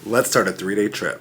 Let's start a 3-day trip.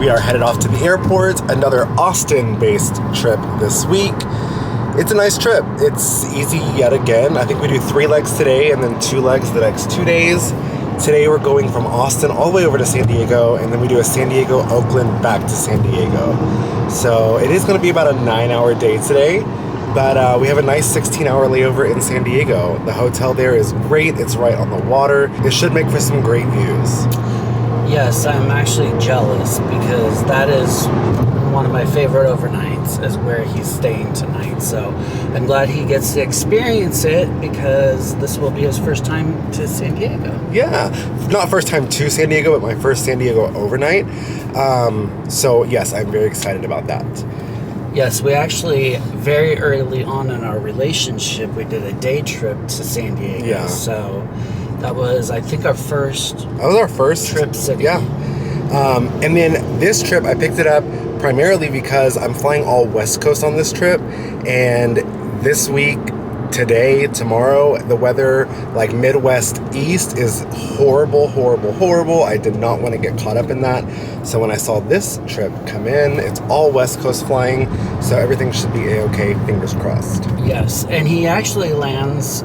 We are headed off to the airport, another Austin-based trip this week. It's a nice trip. It's easy yet again. I think we do 3 legs today and then 2 legs the next 2 days. Today we're going from Austin all the way over to San Diego, and then we do a San Diego, Oakland, back to San Diego. So it is going to be about a 9-hour day today, but we have a nice 16-hour layover in San Diego. The hotel there is great. It's right on the water. It should make for some great views. Yes, I'm actually jealous because that is one of my favorite overnights is where he's staying tonight. So I'm glad he gets to experience it because this will be his first time to San Diego. Yeah, not first time to San Diego, but my first San Diego overnight. So yes, I'm very excited about that. Yes, we actually, very early on in our relationship, we did a day trip to San Diego. Yeah. So that was, I think, our first... That was our first trip city. Yeah. And then this trip, I picked it up primarily because I'm flying all West Coast on this trip. And this week, today, tomorrow, the weather, like Midwest East, is horrible, horrible, horrible. I did not want to get caught up in that. So when I saw this trip come in, it's all West Coast flying. So everything should be A-okay, fingers crossed. Yes, and he actually lands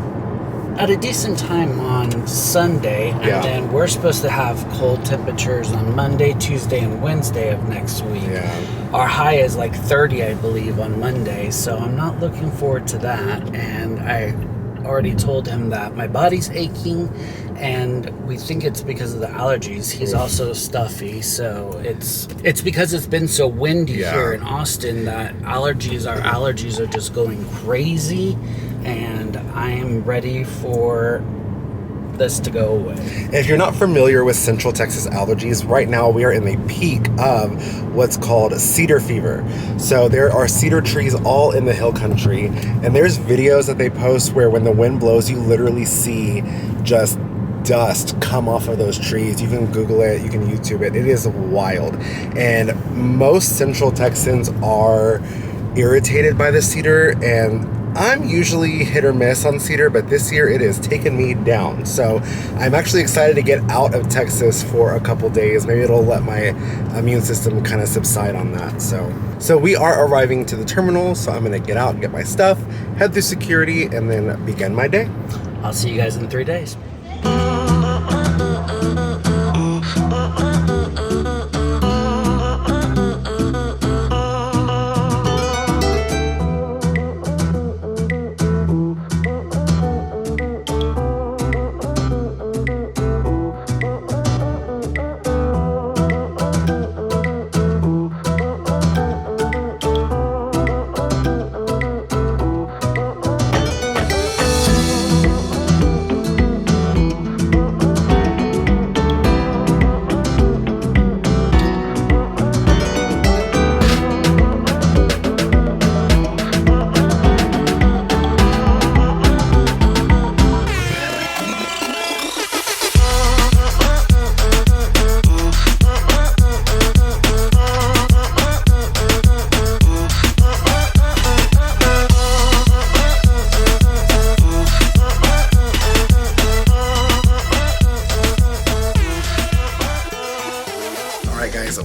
at a decent time on Sunday, and then we're supposed to have cold temperatures on Monday, Tuesday, and Wednesday of next week. Yeah. Our high is like 30, I believe, on Monday, so I'm not looking forward to that. And I already told him that my body's aching, and we think it's because of the allergies. He's also stuffy, so it's because it's been so windy here in Austin that our allergies are just going crazy. And I am ready for this to go away. If you're not familiar with Central Texas allergies, right now we are in the peak of what's called cedar fever. So there are cedar trees all in the hill country, and there's videos that they post where when the wind blows, you literally see just dust come off of those trees. You can Google it, you can YouTube it. It is wild. And most Central Texans are irritated by the cedar, and I'm usually hit or miss on cedar, but this year it has taken me down. So I'm actually excited to get out of Texas for a couple days. Maybe it'll let my immune system kind of subside on that. So we are arriving to the terminal, so I'm going to get out and get my stuff, head through security, and then begin my day. I'll see you guys in 3 days.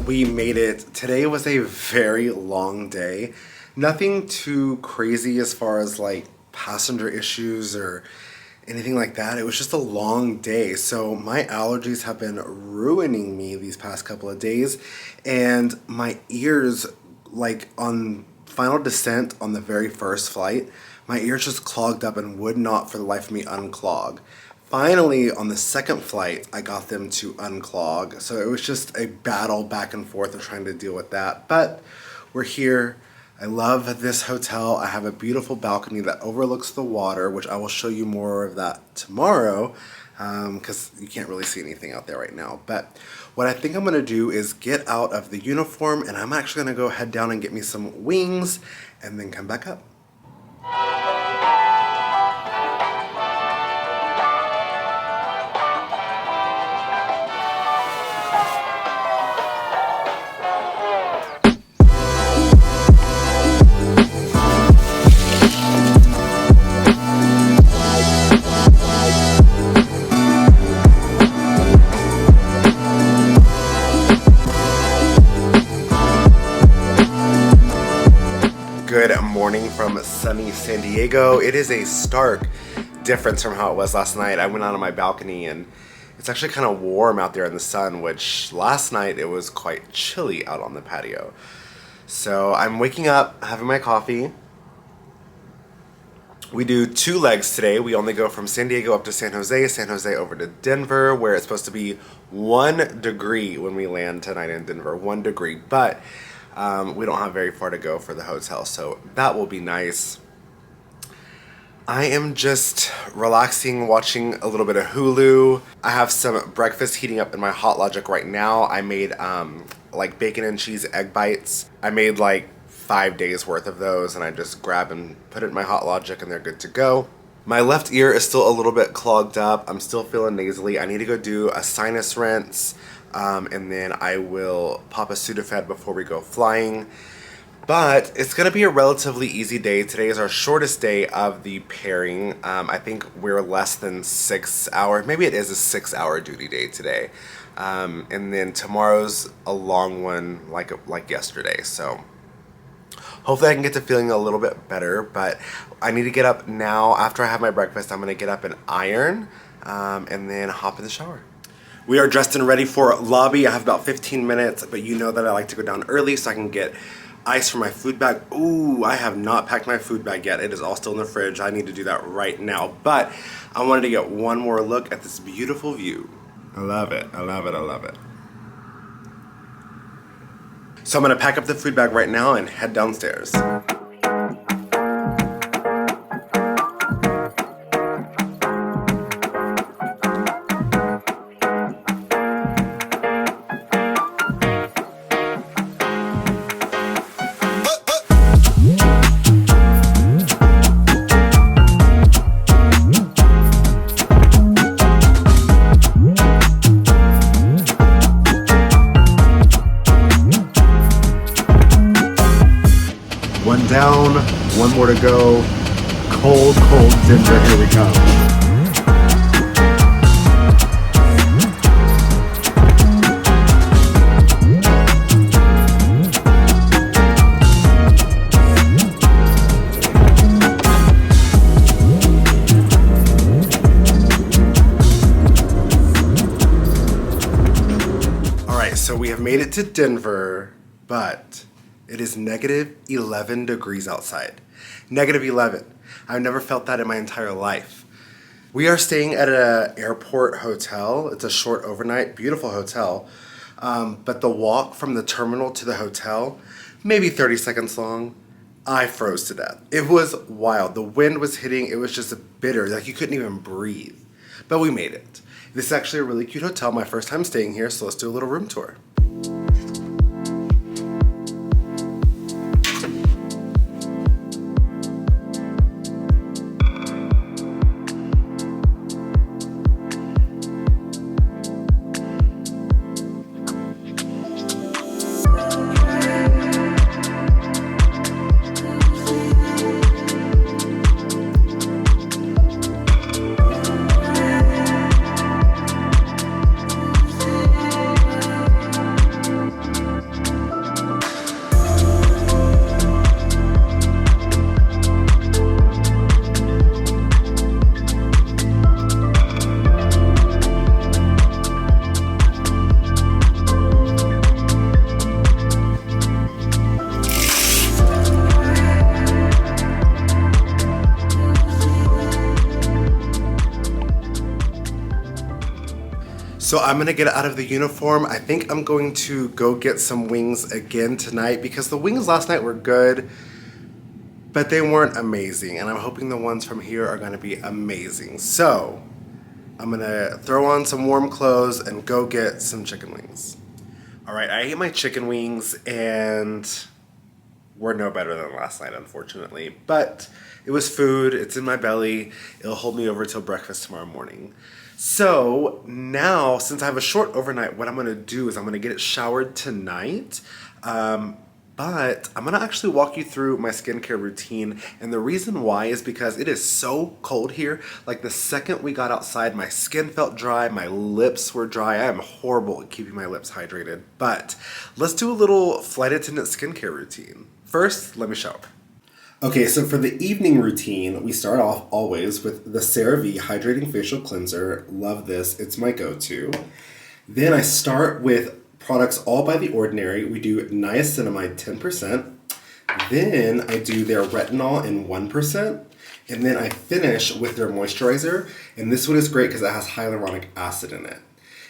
We made it. Today was a very long day. Nothing too crazy as far as like passenger issues or anything like that. It was just a long day. So my allergies have been ruining me these past couple of days, and my ears, like on final descent on the very first flight, my ears just clogged up and would not for the life of me unclog. Finally, on the second flight, I got them to unclog. So it was just a battle back and forth of trying to deal with that. But we're here. I love this hotel. I have a beautiful balcony that overlooks the water, which I will show you more of that tomorrow, because you can't really see anything out there right now. But what I think I'm going to do is get out of the uniform, and I'm actually going to go head down and get me some wings and then come back up. morning from sunny San Diego. It is a stark difference from how it was last night. I went out on my balcony and it's actually kind of warm out there in the sun, which last night it was quite chilly out on the patio. So I'm waking up, having my coffee. We do 2 legs today. We only go from San Diego up to San Jose over to Denver, where it's supposed to be 1 degree when we land tonight in Denver, 1 degree. But we don't have very far to go for the hotel, so that will be nice. I am just relaxing, watching a little bit of Hulu. I have some breakfast heating up in my Hot Logic right now. I made like bacon and cheese egg bites. I made like 5 days worth of those, and I just grab and put it in my Hot Logic and they're good to go. My left ear is still a little bit clogged up. I'm still feeling nasally. I need to go do a sinus rinse, and then I will pop a Sudafed before we go flying. But it's going to be a relatively easy day. Today is our shortest day of the pairing. I think we're less than 6 hours. Maybe it is a 6-hour duty day today. And then tomorrow's a long one like yesterday. So hopefully I can get to feeling a little bit better. But I need to get up now. After I have my breakfast, I'm going to get up and iron and then hop in the shower. We are dressed and ready for lobby. I have about 15 minutes, but you know that I like to go down early so I can get ice for my food bag. Ooh, I have not packed my food bag yet. It is all still in the fridge. I need to do that right now. But I wanted to get one more look at this beautiful view. I love it. I love it. I love it. So I'm going to pack up the food bag right now and head downstairs. One down, one more to go. Cold, cold Denver, here we come. All right, so we have made it to Denver, but it is negative 11 degrees outside. Negative 11. I've never felt that in my entire life. We are staying at an airport hotel. It's a short overnight, beautiful hotel. But the walk from the terminal to the hotel, maybe 30 seconds long, I froze to death. It was wild. The wind was hitting. It was just bitter. Like you couldn't even breathe. But we made it. This is actually a really cute hotel. My first time staying here, so let's do a little room tour. So I'm gonna get out of the uniform. I think I'm going to go get some wings again tonight because the wings last night were good, but they weren't amazing. And I'm hoping the ones from here are gonna be amazing. So I'm gonna throw on some warm clothes and go get some chicken wings. All right, I ate my chicken wings and were no better than last night, unfortunately. But it was food, it's in my belly. It'll hold me over till breakfast tomorrow morning. So now, since I have a short overnight, what I'm gonna do is I'm gonna get it showered tonight. But I'm gonna actually walk you through my skincare routine, and the reason why is because it is so cold here. Like the second we got outside, my skin felt dry, my lips were dry. I am horrible at keeping my lips hydrated. But let's do a little flight attendant skincare routine. First, let me shower. Okay, so for the evening routine, we start off always with the CeraVe Hydrating Facial Cleanser. Love this, it's my go-to. Then I start with products all by The Ordinary. We do niacinamide 10%. Then I do their retinol in 1%. And then I finish with their moisturizer. And this one is great because it has hyaluronic acid in it.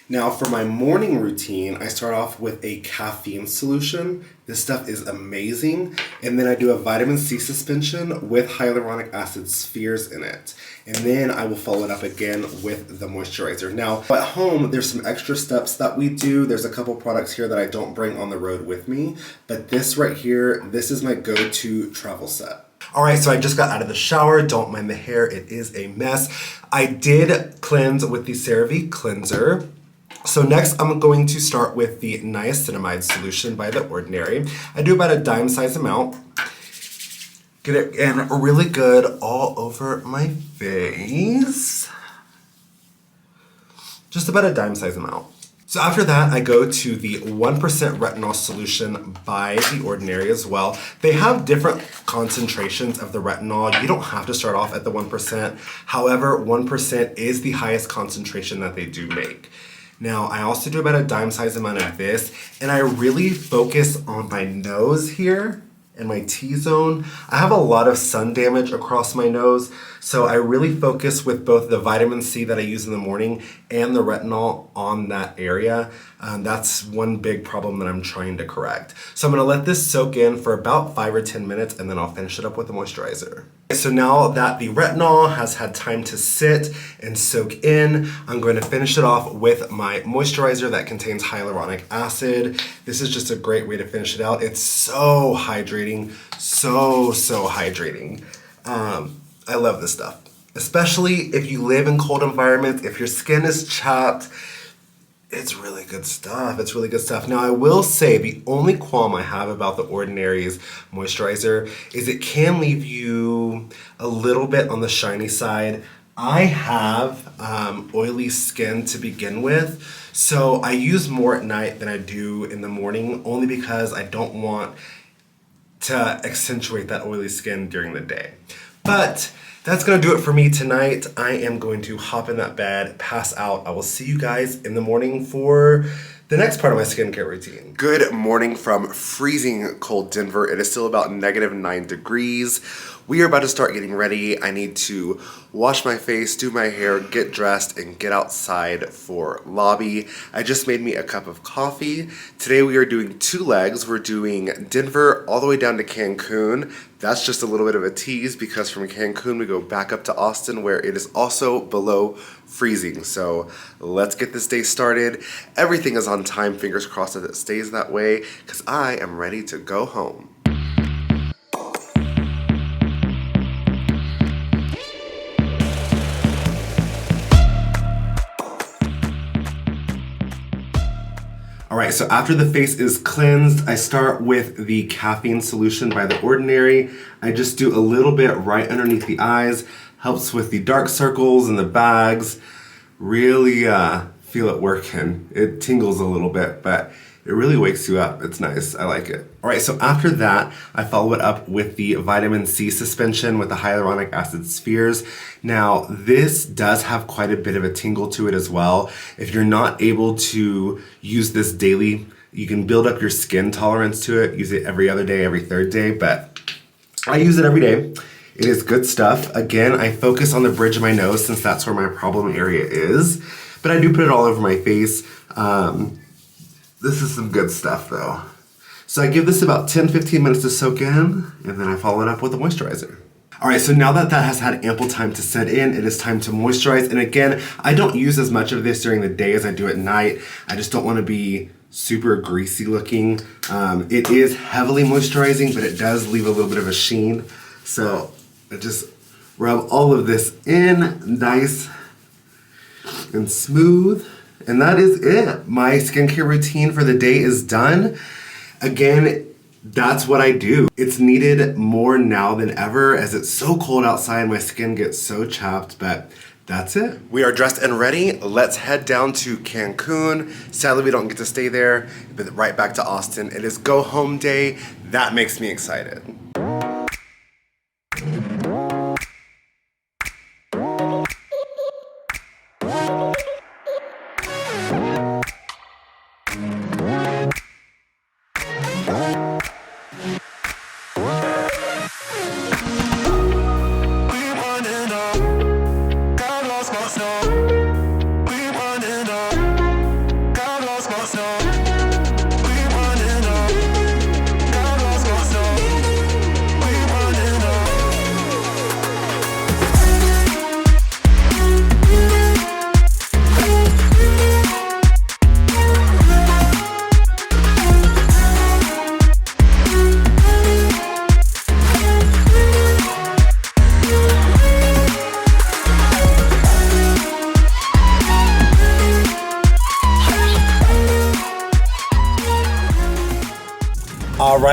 Now for my morning routine, I start off with a caffeine solution. This stuff is amazing. And then I do a vitamin C suspension with hyaluronic acid spheres in it. And then I will follow it up again with the moisturizer. Now at home, there's some extra steps that we do. There's a couple products here that I don't bring on the road with me. But this right here, this is my go-to travel set. All right, so I just got out of the shower. Don't mind the hair, it is a mess. I did cleanse with the CeraVe cleanser. So next I'm going to start with the niacinamide solution by The Ordinary. I do about a dime size amount. Get it in really good all over my face. Just about a dime size amount. So after that, I go to the 1% retinol solution by The Ordinary as well. They have different concentrations of the retinol. You don't have to start off at the 1%. However, 1% is the highest concentration that they do make. Now, I also do about a dime size amount of this, and I really focus on my nose here and my T-zone. I have a lot of sun damage across my nose, so I really focus with both the vitamin C that I use in the morning and the retinol on that area. That's one big problem that I'm trying to correct. So I'm gonna let this soak in for about 5 or 10 minutes, and then I'll finish it up with the moisturizer. So now that the retinol has had time to sit and soak in, I'm going to finish it off with my moisturizer that contains hyaluronic acid. This is just a great way to finish it out. It's so hydrating, so hydrating. I love this stuff, especially if you live in cold environments, if your skin is chapped. It's really good stuff. It's really good stuff. Now, I will say the only qualm I have about The Ordinary's moisturizer is it can leave you a little bit on the shiny side. I have oily skin to begin with, so I use more at night than I do in the morning, only because I don't want to accentuate that oily skin during the day. But that's gonna do it for me tonight. I am going to hop in that bed, pass out. I will see you guys in the morning for the next part of my skincare routine. Good morning from freezing cold Denver. It is still about -9 degrees. We are about to start getting ready. I need to wash my face, do my hair, get dressed, and get outside for lobby. I just made me a cup of coffee. Today we are doing 2 legs. We're doing Denver all the way down to Cancun. That's just a little bit of a tease because from Cancun we go back up to Austin where it is also below freezing. So let's get this day started. Everything is on time. Fingers crossed that it stays that way because I am ready to go home. All right, so after the face is cleansed, I start with the caffeine solution by The Ordinary. I just do a little bit right underneath the eyes, helps with the dark circles and the bags. Really feel it working. It tingles a little bit, but it really wakes you up. It's nice, I like it. All right, so after that, I follow it up with the vitamin C suspension with the hyaluronic acid spheres. Now, this does have quite a bit of a tingle to it as well. If you're not able to use this daily, you can build up your skin tolerance to it, use it every other day, every third day, but I use it every day. It is good stuff. Again, I focus on the bridge of my nose since that's where my problem area is, but I do put it all over my face. This is some good stuff though. So I give this about 10-15 minutes to soak in, and then I follow it up with a moisturizer. All right, so now that that has had ample time to set in, it is time to moisturize. And again, I don't use as much of this during the day as I do at night. I just don't want to be super greasy looking. It is heavily moisturizing, but it does leave a little bit of a sheen. So I just rub all of this in nice and smooth. And that is it. My skincare routine for the day is done. Again, that's what I do. It's needed more now than ever as it's so cold outside. My skin gets so chapped, but that's it. We are dressed and ready. Let's head down to Cancun. Sadly, we don't get to stay there, but right back to Austin. It is go home day. That makes me excited.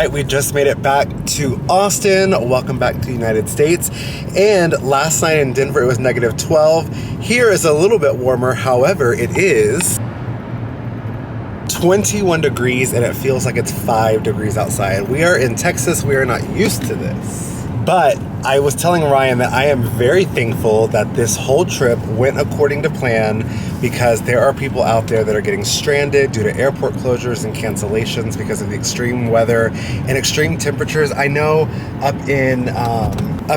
right, we just made it back to Austin. Welcome back to the United States. And last night in Denver, it was -12. Here is a little bit warmer. However, it is 21 degrees and it feels like it's 5 degrees outside. We are in Texas. We are not used to this. But I was telling Ryan that I am very thankful that this whole trip went according to plan, because there are people out there that are getting stranded due to airport closures and cancellations because of the extreme weather and extreme temperatures. I know up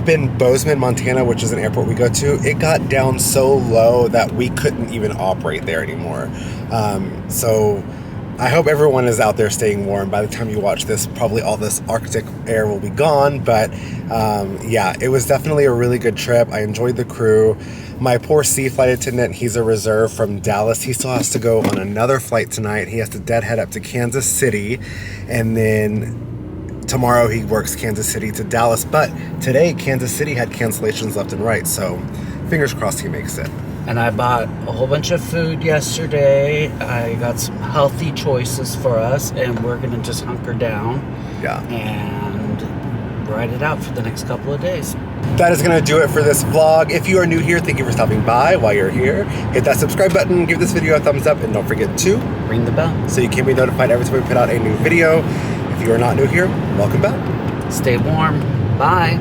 in Bozeman, Montana, which is an airport we go to, it got down so low that we couldn't even operate there anymore. So I hope everyone is out there staying warm. By the time you watch this, probably all this Arctic air will be gone. But yeah, it was definitely a really good trip. I enjoyed the crew. My poor flight attendant, he's a reserve from Dallas. He still has to go on another flight tonight. He has to deadhead up to Kansas City. And then tomorrow he works Kansas City to Dallas. But today, Kansas City had cancellations left and right. So fingers crossed he makes it. And I bought a whole bunch of food yesterday. I got some healthy choices for us, and we're going to just hunker down. Yeah. And ride it out for the next couple of days. That is going to do it for this vlog. If you are new here, thank you for stopping by. While you're here, hit that subscribe button, give this video a thumbs up, and don't forget to ring the bell so you can be notified every time we put out a new video. If you are not new here, welcome back. Stay warm. Bye.